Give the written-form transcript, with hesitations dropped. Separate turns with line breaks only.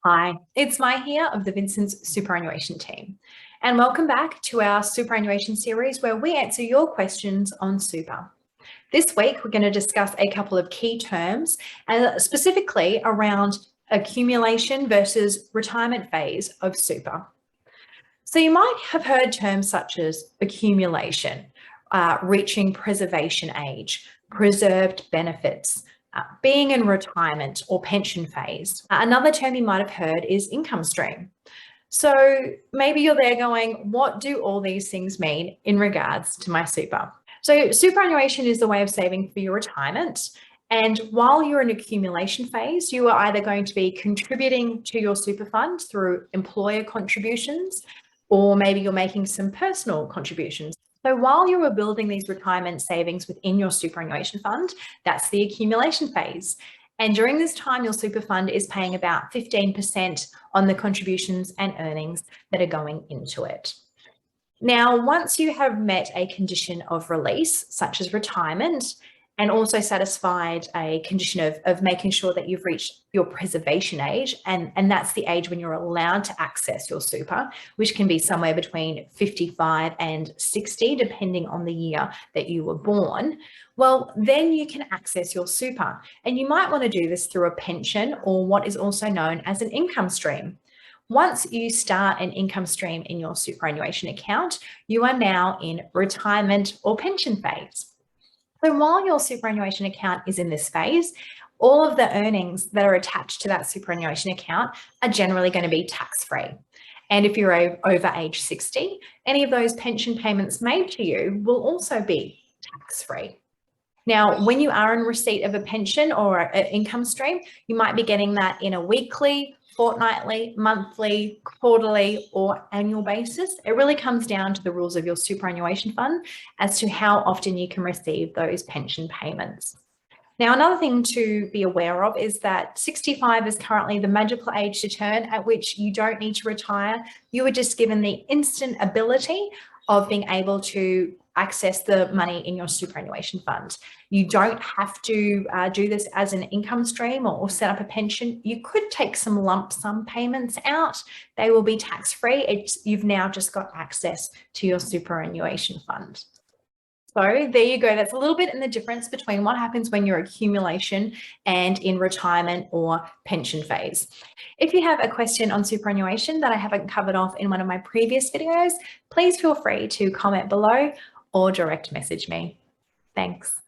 Hi, it's Mai here of the Vincent's Superannuation team, and welcome back to our superannuation series where we answer your questions on super. This week, we're going to discuss a couple of key terms, and specifically around accumulation versus retirement phase of super. So you might have heard terms such as accumulation, reaching preservation age, preserved benefits, being in retirement or pension phase. Another term you might have heard is income stream. So maybe you're there going, what do all these things mean in regards to my super? So superannuation is the way of saving for your retirement. And while you're in accumulation phase, you are either going to be contributing to your super fund through employer contributions, or maybe you're making some personal contributions. So while you are building these retirement savings within your superannuation fund, that's the accumulation phase. And during this time, your super fund is paying about 15% on the contributions and earnings that are going into it. Now, once you have met a condition of release, such as retirement, and also satisfied a condition of making sure that you've reached your preservation age, and that's the age when you're allowed to access your super, which can be somewhere between 55 and 60, depending on the year that you were born, well, then you can access your super. And you might want to do this through a pension or what is also known as an income stream. Once you start an income stream in your superannuation account, you are now in retirement or pension phase. So while your superannuation account is in this phase, all of the earnings that are attached to that superannuation account are generally going to be tax-free. And if you're over age 60, any of those pension payments made to you will also be tax-free. Now, when you are in receipt of a pension or an income stream, you might be getting that in a weekly, fortnightly, monthly, quarterly, or annual basis. It really comes down to the rules of your superannuation fund as to how often you can receive those pension payments. Now, another thing to be aware of is that 65 is currently the magical age to turn at which you don't need to retire. You are just given the instant ability of being able to access the money in your superannuation fund. You don't have to do this as an income stream or set up a pension. You could take some lump sum payments out. They will be tax-free. You've now just got access to your superannuation fund. So there you go. That's a little bit in the difference between what happens when you're accumulation and in retirement or pension phase. If you have a question on superannuation that I haven't covered off in one of my previous videos, please feel free to comment below or direct message me. Thanks.